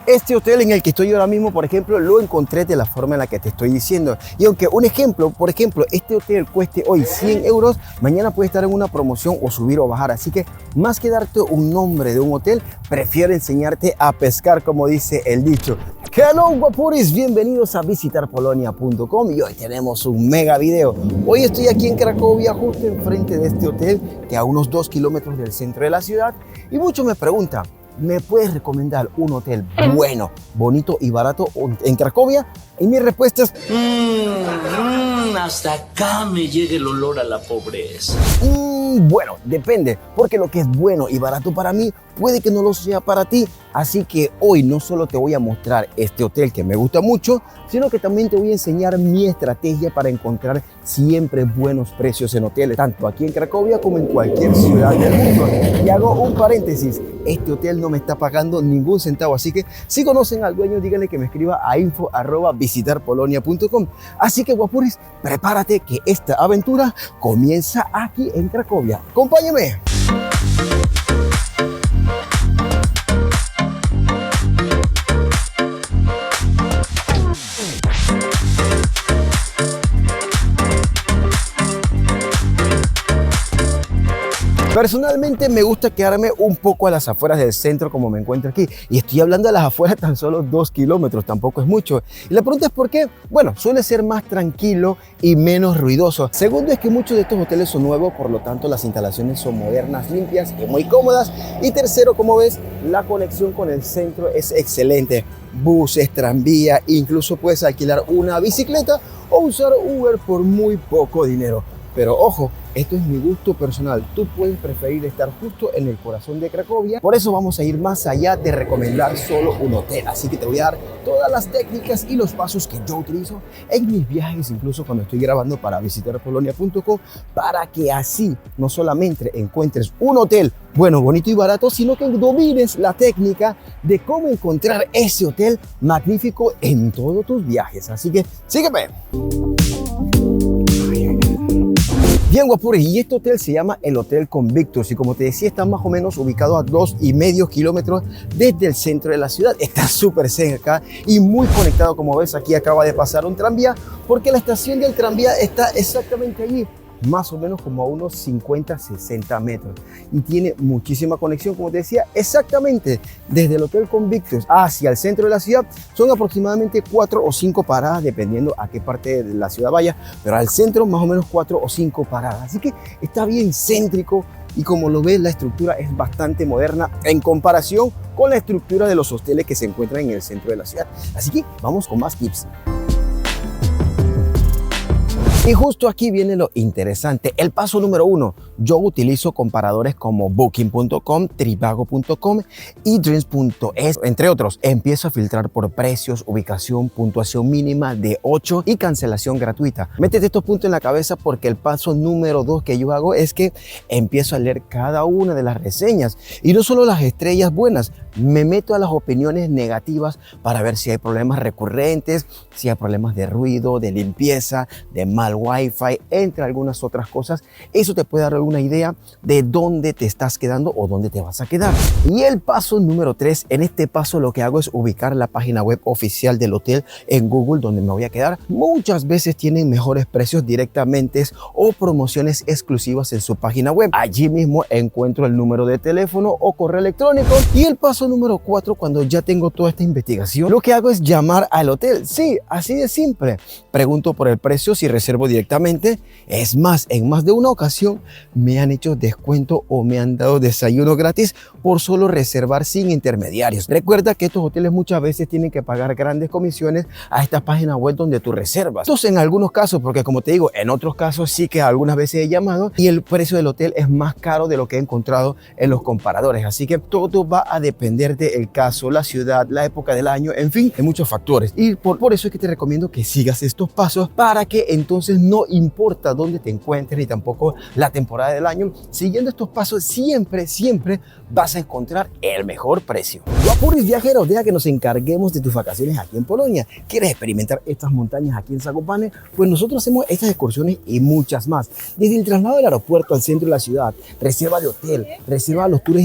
Este hotel en el que estoy ahora mismo, por ejemplo, lo encontré de la forma en la que te estoy diciendo. Y aunque un ejemplo, por ejemplo, este hotel cueste hoy 100 euros, mañana puede estar en una promoción o subir o bajar. Así que más que darte un nombre de un hotel, prefiero enseñarte a pescar, como dice el dicho. Hello guapuris, bienvenidos a visitarpolonia.com y hoy tenemos un mega video. Hoy estoy aquí en Cracovia, justo enfrente de este hotel, que a unos 2 kilómetros del centro de la ciudad. Y muchos me preguntan, ¿me puedes recomendar un hotel bueno, bonito y barato en Cracovia? Y mi respuesta es... hasta acá me llega el olor a la pobreza. Bueno, depende, porque lo que es bueno y barato para mí puede que no lo sea para ti. Así que hoy no solo te voy a mostrar este hotel que me gusta mucho, sino que también te voy a enseñar mi estrategia para encontrar siempre buenos precios en hoteles, tanto aquí en Cracovia como en cualquier ciudad del mundo. Y hago un paréntesis, este hotel no me está pagando ningún centavo, así que si conocen al dueño, díganle que me escriba a info@visitarpolonia.com. Así que guapuris, prepárate que esta aventura comienza aquí en Cracovia. ¡Acompáñame! Personalmente me gusta quedarme un poco a las afueras del centro como me encuentro aquí. Y estoy hablando de las afueras tan solo 2 kilómetros, tampoco es mucho. Y la pregunta es ¿por qué? Bueno, suele ser más tranquilo y menos ruidoso. Segundo es que muchos de estos hoteles son nuevos, por lo tanto las instalaciones son modernas, limpias y muy cómodas. Y tercero, como ves, la conexión con el centro es excelente. Buses, tranvía, incluso puedes alquilar una bicicleta o usar Uber por muy poco dinero. Pero ojo, esto es mi gusto personal. Tú puedes preferir estar justo en el corazón de Cracovia. Por eso vamos a ir más allá de recomendar solo un hotel. Así que te voy a dar todas las técnicas y los pasos que yo utilizo en mis viajes, incluso cuando estoy grabando para visitarpolonia.com, para que así no solamente encuentres un hotel bueno, bonito y barato, sino que domines la técnica de cómo encontrar ese hotel magnífico en todos tus viajes. Así que sígueme. Bien guapuris, y este hotel se llama el Hotel Convictus y como te decía está más o menos ubicado a 2,5 kilómetros desde el centro de la ciudad. Está súper cerca y muy conectado, como ves aquí acaba de pasar un tranvía porque la estación del tranvía está exactamente allí, más o menos como a unos 50-60 metros y tiene muchísima conexión, como te decía, exactamente desde el Hotel Convictus hacia el centro de la ciudad. Son aproximadamente 4 o 5 paradas dependiendo a qué parte de la ciudad vaya, pero al centro más o menos 4 o 5 paradas, así que está bien céntrico y como lo ves la estructura es bastante moderna en comparación con la estructura de los hoteles que se encuentran en el centro de la ciudad. Así que vamos con más tips. Y justo aquí viene lo interesante. El paso número 1. Yo utilizo comparadores como Booking.com, Trivago.com y Dreams.es, entre otros. Empiezo a filtrar por precios, ubicación, puntuación mínima de 8 y cancelación gratuita. Métete estos puntos en la cabeza porque el paso número 2 que yo hago es que empiezo a leer cada una de las reseñas. Y no solo las estrellas buenas, me meto a las opiniones negativas para ver si hay problemas recurrentes, si hay problemas de ruido, de limpieza, de mal Wi-Fi, entre algunas otras cosas. Eso te puede dar una idea de dónde te estás quedando o dónde te vas a quedar. Y el paso número 3, en este paso lo que hago es ubicar la página web oficial del hotel en Google donde me voy a quedar. Muchas veces tienen mejores precios directamente o promociones exclusivas en su página web. Allí mismo encuentro el número de teléfono o correo electrónico. Y el paso número 4, cuando ya tengo toda esta investigación, lo que hago es llamar al hotel. Sí, así de simple. Pregunto por el precio si reservo directamente. Es más, en más de una ocasión me han hecho descuento o me han dado desayuno gratis por solo reservar sin intermediarios. Recuerda que estos hoteles muchas veces tienen que pagar grandes comisiones a estas páginas web donde tú reservas. Entonces en algunos casos, porque como te digo, en otros casos sí que algunas veces he llamado y el precio del hotel es más caro de lo que he encontrado en los comparadores. Así que todo va a depender del caso, la ciudad, la época del año, en fin, hay muchos factores. Y por eso es que te recomiendo que sigas estos pasos para que entonces no importa dónde te encuentres ni tampoco la temporada temporada del año, siguiendo estos pasos siempre vas a encontrar el mejor precio. Guapuris viajeros, deja que nos encarguemos de tus vacaciones aquí en Polonia. ¿Quieres experimentar estas montañas aquí en Zakopane? Pues nosotros hacemos estas excursiones y muchas más. Desde el traslado del aeropuerto al centro de la ciudad, reserva de hotel, reserva los tours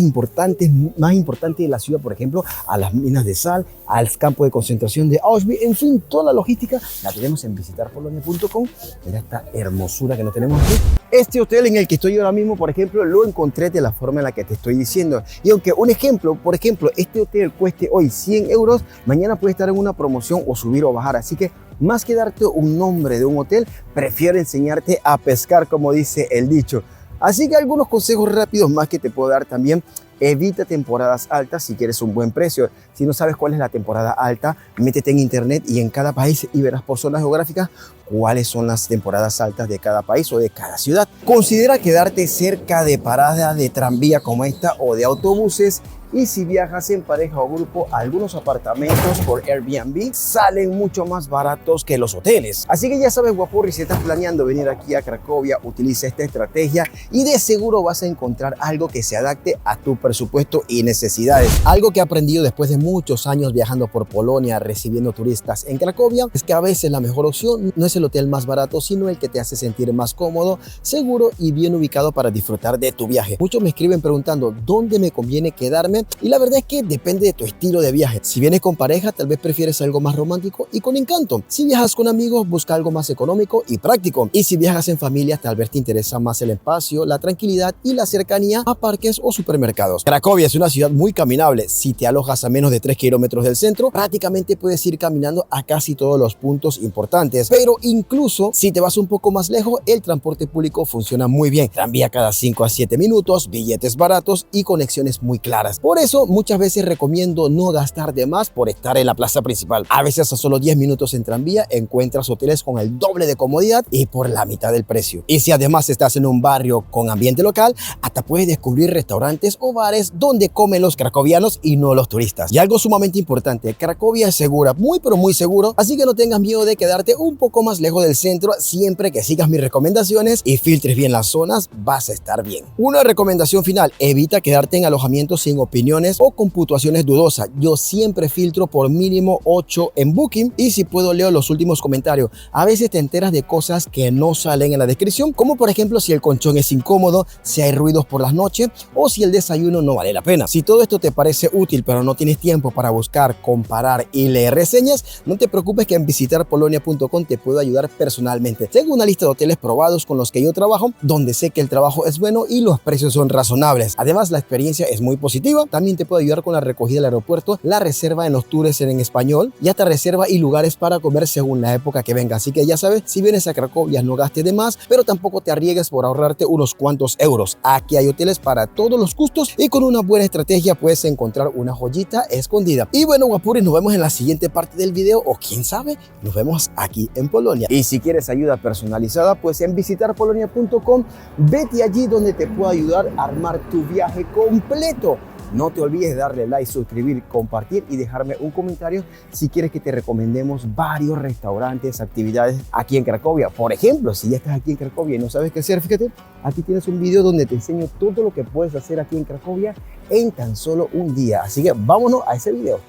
más importantes de la ciudad, por ejemplo, a las minas de sal, al campo de concentración de Auschwitz, en fin, toda la logística la tenemos en visitarpolonia.com. Mira esta hermosura que nos tenemos aquí. Este hotel en el que estoy ahora mismo, por ejemplo, lo encontré de la forma en la que te estoy diciendo. Y aunque un ejemplo, por ejemplo, este hotel cueste hoy 100 euros, mañana puede estar en una promoción o subir o bajar. Así que más que darte un nombre de un hotel, prefiero enseñarte a pescar, como dice el dicho. Así que algunos consejos rápidos más que te puedo dar también. Evita temporadas altas si quieres un buen precio. Si no sabes cuál es la temporada alta, métete en internet y en cada país y verás por zonas geográficas cuáles son las temporadas altas de cada país o de cada ciudad. Considera quedarte cerca de paradas de tranvía como esta o de autobuses. Y si viajas en pareja o grupo, algunos apartamentos por Airbnb salen mucho más baratos que los hoteles. Así que ya sabes, Guapurri, si estás planeando venir aquí a Cracovia, utiliza esta estrategia y de seguro vas a encontrar algo que se adapte a tu presupuesto y necesidades. Algo que he aprendido después de muchos años viajando por Polonia, recibiendo turistas en Cracovia, es que a veces la mejor opción no es el hotel más barato, sino el que te hace sentir más cómodo, seguro y bien ubicado para disfrutar de tu viaje. Muchos me escriben preguntando dónde me conviene quedarme. Y la verdad es que depende de tu estilo de viaje. Si vienes con pareja, tal vez prefieres algo más romántico y con encanto. Si viajas con amigos, busca algo más económico y práctico. Y si viajas en familia, tal vez te interesa más el espacio, la tranquilidad y la cercanía a parques o supermercados. Cracovia es una ciudad muy caminable. Si te alojas a menos de 3 kilómetros del centro, prácticamente puedes ir caminando a casi todos los puntos importantes. Pero incluso si te vas un poco más lejos, el transporte público funciona muy bien. Tranvía cada 5 a 7 minutos, billetes baratos y conexiones muy claras. Por eso, muchas veces recomiendo no gastar de más por estar en la plaza principal. A veces a solo 10 minutos en tranvía encuentras hoteles con el doble de comodidad y por la mitad del precio. Y si además estás en un barrio con ambiente local, hasta puedes descubrir restaurantes o bares donde comen los cracovianos y no los turistas. Y algo sumamente importante, Cracovia es segura, muy pero muy seguro, así que no tengas miedo de quedarte un poco más lejos del centro. Siempre que sigas mis recomendaciones y filtres bien las zonas, vas a estar bien. Una recomendación final, evita quedarte en alojamientos sin opiniones o con puntuaciones dudosas. Yo siempre filtro por mínimo 8 en Booking y si puedo leo los últimos comentarios. A veces te enteras de cosas que no salen en la descripción, como por ejemplo si el colchón es incómodo, si hay ruidos por las noches o si el desayuno no vale la pena. Si todo esto te parece útil pero no tienes tiempo para buscar, comparar y leer reseñas, no te preocupes que en visitarpolonia.com te puedo ayudar personalmente. Tengo una lista de hoteles probados con los que yo trabajo, donde sé que el trabajo es bueno y los precios son razonables. Además, la experiencia es muy positiva. También te puedo ayudar con la recogida del aeropuerto, la reserva en los tours en español y hasta reserva y lugares para comer según la época que venga. Así que ya sabes, si vienes a Cracovia no gastes de más, pero tampoco te arriesgues por ahorrarte unos cuantos euros. Aquí hay hoteles para todos los gustos y con una buena estrategia puedes encontrar una joyita escondida. Y bueno, Guapuris, nos vemos en la siguiente parte del video o quién sabe, nos vemos aquí en Polonia. Y si quieres ayuda personalizada, pues en visitarpolonia.com, vete allí donde te puedo ayudar a armar tu viaje completo. No te olvides de darle like, suscribir, compartir y dejarme un comentario si quieres que te recomendemos varios restaurantes, actividades aquí en Cracovia. Por ejemplo, si ya estás aquí en Cracovia y no sabes qué hacer, fíjate, aquí tienes un video donde te enseño todo lo que puedes hacer aquí en Cracovia en tan solo un día. Así que vámonos a ese video.